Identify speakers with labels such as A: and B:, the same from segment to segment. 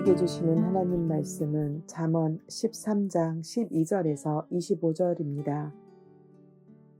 A: 우리에게 주시는 하나님 말씀은 잠언 13장 12절에서 25절입니다.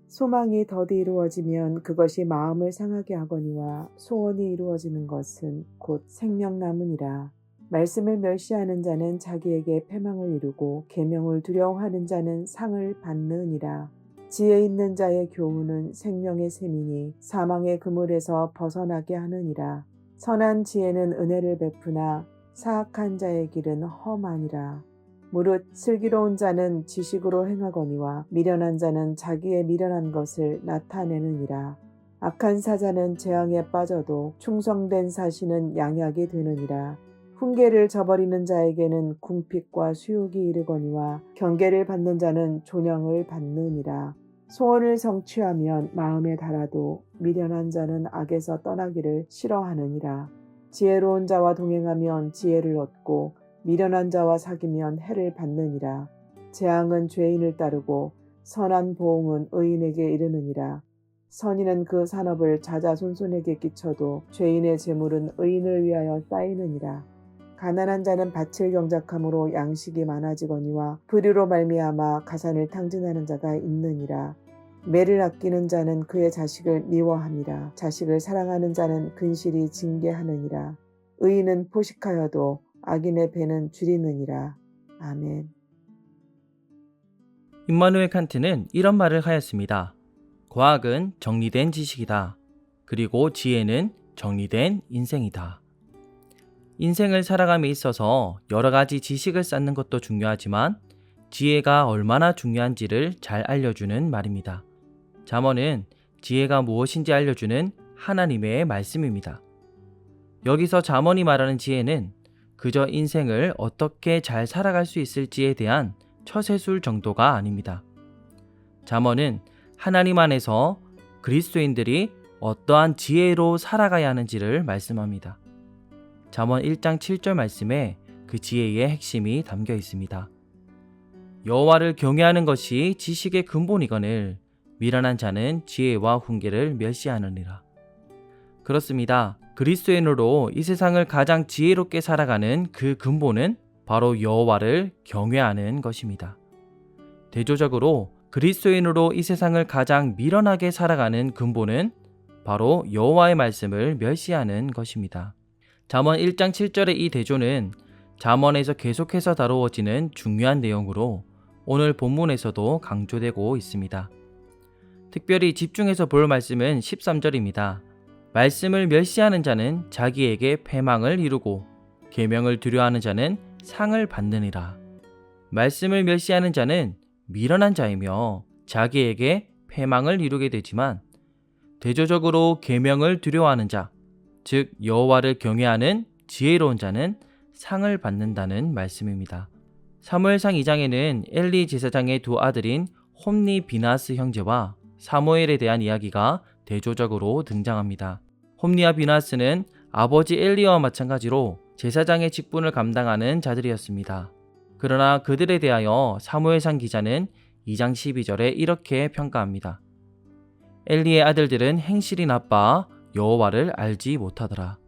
A: 소망이 더디 이루어지면 그것이 마음을 상하게 하거니와 소원이 이루어지는 것은 곧 생명나무니라. 말씀을 멸시하는 자는 자기에게 패망을 이루고 계명을 두려워하는 자는 상을 받느니라. 지혜 있는 자의 교훈은 생명의 샘이니 사망의 그물에서 벗어나게 하느니라. 선한 지혜는 은혜를 베푸나 사악한 자의 길은 험하니라. 무릇 슬기로운 자는 지식으로 행하거니와 미련한 자는 자기의 미련한 것을 나타내느니라. 악한 사자는 재앙에 빠져도 충성된 사신은 양약이 되느니라. 훈계를 저버리는 자에게는 궁핍과 수욕이 이르거니와 경계를 받는 자는 존영을 받느니라. 소원을 성취하면 마음에 달아도 미련한 자는 악에서 떠나기를 싫어하느니라. 지혜로운 자와 동행하면 지혜를 얻고 미련한 자와 사귀면 해를 받느니라. 재앙은 죄인을 따르고 선한 보응은 의인에게 이르느니라. 선인은 그 산업을 자자손손에게 끼쳐도 죄인의 재물은 의인을 위하여 쌓이느니라. 가난한 자는 밭을 경작함으로 양식이 많아지거니와 불의로 말미암아 가산을 탕진하는 자가 있느니라. 매를 아끼는 자는 그의 자식을 미워함이라. 자식을 사랑하는 자는 근실이 징계하느니라. 의인은 포식하여도 악인의 배는 줄이느니라. 아멘.
B: 임마누엘 칸트는 이런 말을 하였습니다. 과학은 정리된 지식이다. 그리고 지혜는 정리된 인생이다. 인생을 살아감에 있어서 여러 가지 지식을 쌓는 것도 중요하지만 지혜가 얼마나 중요한지를 잘 알려주는 말입니다. 잠언은 지혜가 무엇인지 알려주는 하나님의 말씀입니다. 여기서 잠언이 말하는 지혜는 그저 인생을 어떻게 잘 살아갈 수 있을지에 대한 처세술 정도가 아닙니다. 잠언은 하나님 안에서 그리스도인들이 어떠한 지혜로 살아가야 하는지를 말씀합니다. 잠언 1장 7절 말씀에 그 지혜의 핵심이 담겨 있습니다. 여호와를 경외하는 것이 지식의 근본이거늘 미련한 자는 지혜와 훈계를 멸시하느니라. 그렇습니다. 그리스도인으로 이 세상을 가장 지혜롭게 살아가는 그 근본은 바로 여호와를 경외하는 것입니다. 대조적으로 그리스도인으로 이 세상을 가장 미련하게 살아가는 근본은 바로 여호와의 말씀을 멸시하는 것입니다. 잠언 1장 7절의 이 대조는 잠언에서 계속해서 다루어지는 중요한 내용으로 오늘 본문에서도 강조되고 있습니다. 특별히 집중해서 볼 말씀은 13절입니다. 말씀을 멸시하는 자는 자기에게 패망을 이루고 계명을 두려워하는 자는 상을 받느니라. 말씀을 멸시하는 자는 미련한 자이며 자기에게 패망을 이루게 되지만 대조적으로 계명을 두려워하는 자, 즉 여호와를 경외하는 지혜로운 자는 상을 받는다는 말씀입니다. 사무엘상 2장에는 엘리 제사장의 두 아들인 홈니 비나스 형제와 사무엘에 대한 이야기가 대조적으로 등장합니다. 홈니와 비나스는 아버지 엘리야와 마찬가지로 제사장의 직분을 감당하는 자들이었습니다. 그러나 그들에 대하여 사무엘상 기자는 2장 12절에 이렇게 평가합니다. 엘리의 아들들은 행실이 나빠 여호와를 알지 못하더라.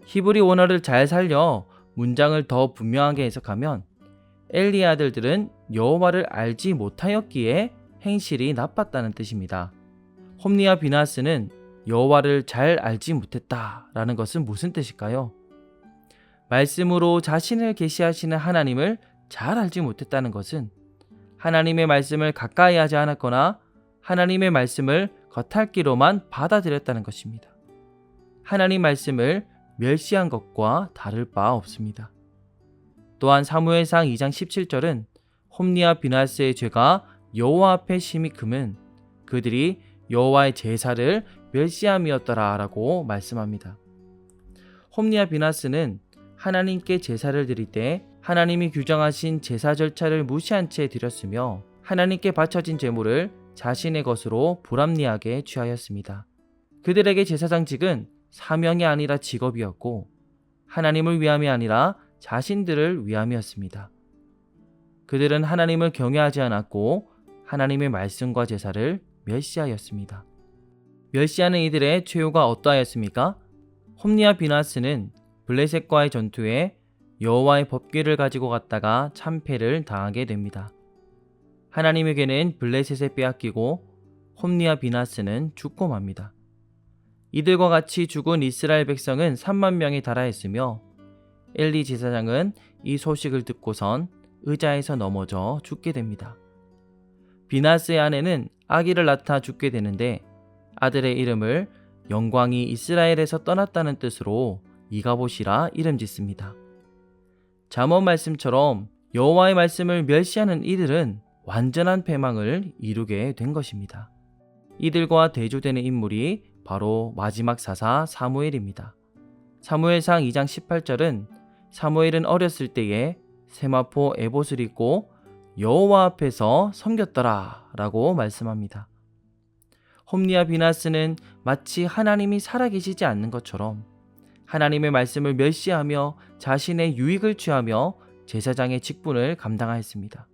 B: 히브리 원어를 잘 살려 문장을 더 분명하게 해석하면 엘리의 아들들은 여호와를 알지 못하였기에 행실이 나빴다는 뜻입니다. 홈니와 비나스는 여호와를 잘 알지 못했다라는 것은 무슨 뜻일까요? 말씀으로 자신을 계시하시는 하나님을 잘 알지 못했다는 것은 하나님의 말씀을 가까이 하지 않았거나 하나님의 말씀을 겉핥기로만 받아들였다는 것입니다. 하나님 말씀을 멸시한 것과 다를 바 없습니다. 또한 사무엘상 2장 17절은 홈니와 비나스의 죄가 여호와 앞에 심히 금은 그들이 여호와의 제사를 멸시함이었더라 라고 말씀합니다. 홈니와 비나스는 하나님께 제사를 드릴 때 하나님이 규정하신 제사 절차를 무시한 채 드렸으며 하나님께 바쳐진 제물을 자신의 것으로 불합리하게 취하였습니다. 그들에게 제사장직은 사명이 아니라 직업이었고 하나님을 위함이 아니라 자신들을 위함이었습니다. 그들은 하나님을 경외하지 않았고 하나님의 말씀과 제사를 멸시하였습니다. 멸시하는 이들의 최후가 어떠하였습니까? 홈니와 비나스는 블레셋과의 전투에 여호와의 법궤를 가지고 갔다가 참패를 당하게 됩니다. 하나님에게는 블레셋에 빼앗기고 홈리와 비나스는 죽고 맙니다. 이들과 같이 죽은 이스라엘 백성은 3만 명에 달하였으며 엘리 제사장은 이 소식을 듣고선 의자에서 넘어져 죽게 됩니다. 비나스의 아내는 아기를 낳다 죽게 되는데 아들의 이름을 영광이 이스라엘에서 떠났다는 뜻으로 이가봇이라 이름 짓습니다. 잠언 말씀처럼 여호와의 말씀을 멸시하는 이들은 완전한 패망을 이루게 된 것입니다. 이들과 대조되는 인물이 바로 마지막 사사 사무엘입니다. 사무엘상 2장 18절은 사무엘은 어렸을 때에 세마포 에봇을 입고 여호와 앞에서 섬겼더라 라고 말씀합니다. 홈리와 비나스는 마치 하나님이 살아계시지 않는 것처럼 하나님의 말씀을 멸시하며 자신의 유익을 취하며 제사장의 직분을 감당하였습니다.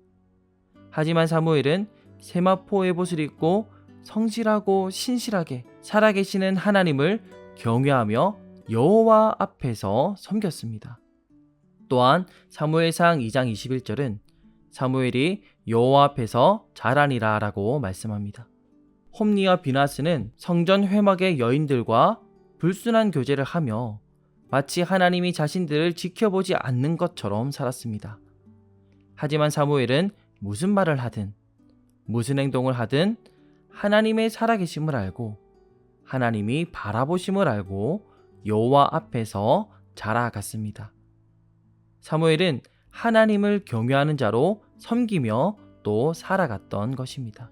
B: 하지만 사무엘은 세마포 에봇을 입고 성실하고 신실하게 살아계시는 하나님을 경외하며 여호와 앞에서 섬겼습니다. 또한 사무엘상 2장 21절은 사무엘이 여호와 앞에서 잘하니라 라고 말씀합니다. 홈리와 비나스는 성전 회막의 여인들과 불순한 교제를 하며 마치 하나님이 자신들을 지켜보지 않는 것처럼 살았습니다. 하지만 사무엘은 무슨 말을 하든 무슨 행동을 하든 하나님의 살아계심을 알고 하나님이 바라보심을 알고 여호와 앞에서 자라갔습니다. 사무엘은 하나님을 경외하는 자로 섬기며 또 살아갔던 것입니다.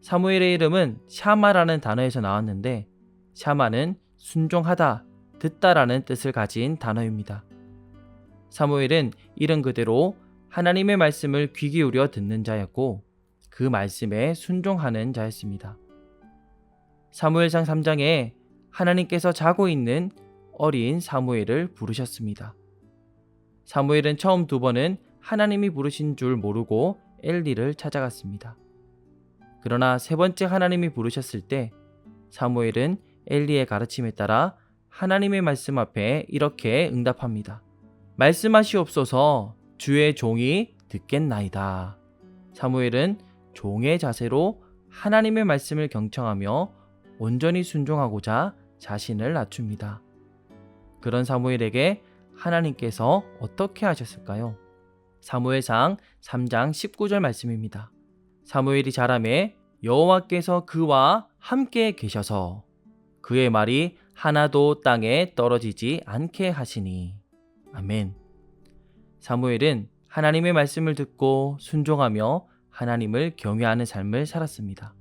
B: 사무엘의 이름은 샤마라는 단어에서 나왔는데 샤마는 순종하다, 듣다라는 뜻을 가진 단어입니다. 사무엘은 이름 그대로 하나님의 말씀을 귀 기울여 듣는 자였고 그 말씀에 순종하는 자였습니다. 사무엘상 3장에 하나님께서 자고 있는 어린 사무엘을 부르셨습니다. 사무엘은 처음 2번은 하나님이 부르신 줄 모르고 엘리를 찾아갔습니다. 그러나 3번째 하나님이 부르셨을 때 사무엘은 엘리의 가르침에 따라 하나님의 말씀 앞에 이렇게 응답합니다. 말씀하시옵소서 주의 종이 듣겠나이다. 사무엘은 종의 자세로 하나님의 말씀을 경청하며 온전히 순종하고자 자신을 낮춥니다. 그런 사무엘에게 하나님께서 어떻게 하셨을까요? 사무엘상 3장 19절 말씀입니다. 사무엘이 자라매 여호와께서 그와 함께 계셔서 그의 말이 하나도 땅에 떨어지지 않게 하시니. 아멘. 사무엘은 하나님의 말씀을 듣고 순종하며 하나님을 경외하는 삶을 살았습니다.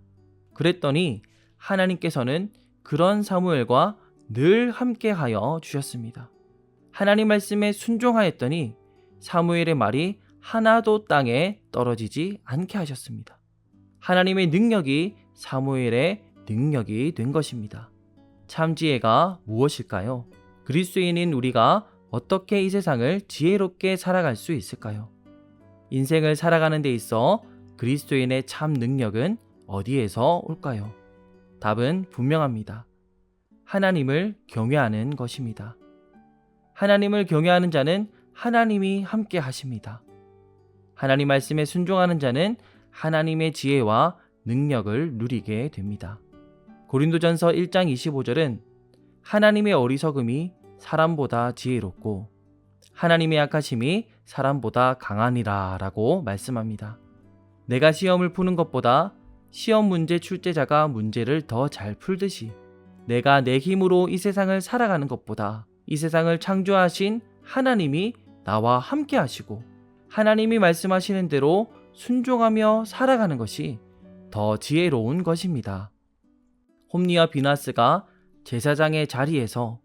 B: 그랬더니 하나님께서는 그런 사무엘과 늘 함께하여 주셨습니다. 하나님 말씀에 순종하였더니 사무엘의 말이 하나도 땅에 떨어지지 않게 하셨습니다. 하나님의 능력이 사무엘의 능력이 된 것입니다. 참 지혜가 무엇일까요? 그리스도인인 우리가 어떻게 이 세상을 지혜롭게 살아갈 수 있을까요? 인생을 살아가는 데 있어 그리스도인의 참 능력은 어디에서 올까요? 답은 분명합니다. 하나님을 경외하는 것입니다. 하나님을 경외하는 자는 하나님이 함께 하십니다. 하나님 말씀에 순종하는 자는 하나님의 지혜와 능력을 누리게 됩니다. 고린도전서 1장 25절은 하나님의 어리석음이 사람보다 지혜롭고 하나님의 약하심이 사람보다 강하니라 라고 말씀합니다. 내가 시험을 푸는 것보다 시험 문제 출제자가 문제를 더 잘 풀듯이 내가 내 힘으로 이 세상을 살아가는 것보다 이 세상을 창조하신 하나님이 나와 함께 하시고 하나님이 말씀하시는 대로 순종하며 살아가는 것이 더 지혜로운 것입니다. 홈리와 비나스가 제사장의 자리에서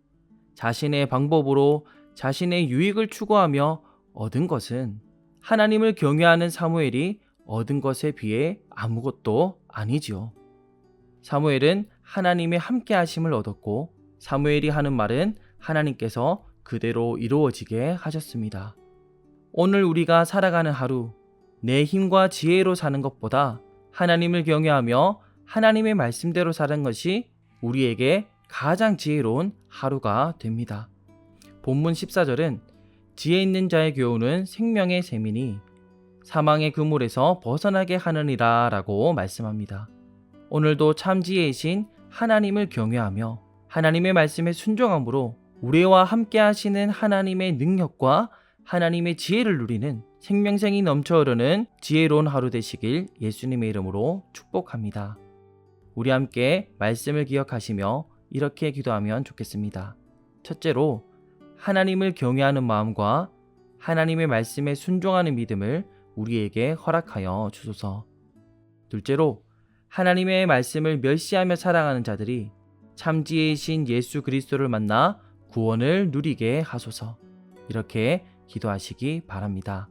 B: 자신의 방법으로 자신의 유익을 추구하며 얻은 것은 하나님을 경외하는 사무엘이 얻은 것에 비해 아무것도 아니지요. 사무엘은 하나님의 함께 하심을 얻었고 사무엘이 하는 말은 하나님께서 그대로 이루어지게 하셨습니다. 오늘 우리가 살아가는 하루, 내 힘과 지혜로 사는 것보다 하나님을 경외하며 하나님의 말씀대로 사는 것이 우리에게 가장 지혜로운 하루가 됩니다. 본문 14절은 지혜 있는 자의 교훈은 생명의 셈이니 사망의 그물에서 벗어나게 하느니라 라고 말씀합니다. 오늘도 참 지혜이신 하나님을 경외하며 하나님의 말씀에 순종함으로 우리와 함께 하시는 하나님의 능력과 하나님의 지혜를 누리는 생명생이 넘쳐 흐르는 지혜로운 하루 되시길 예수님의 이름으로 축복합니다. 우리 함께 말씀을 기억하시며 이렇게 기도하면 좋겠습니다. 첫째로 하나님을 경외하는 마음과 하나님의 말씀에 순종하는 믿음을 우리에게 허락하여 주소서. 둘째로 하나님의 말씀을 멸시하며 살아가는 자들이 참 지혜이신 예수 그리스도를 만나 구원을 누리게 하소서. 이렇게 기도하시기 바랍니다.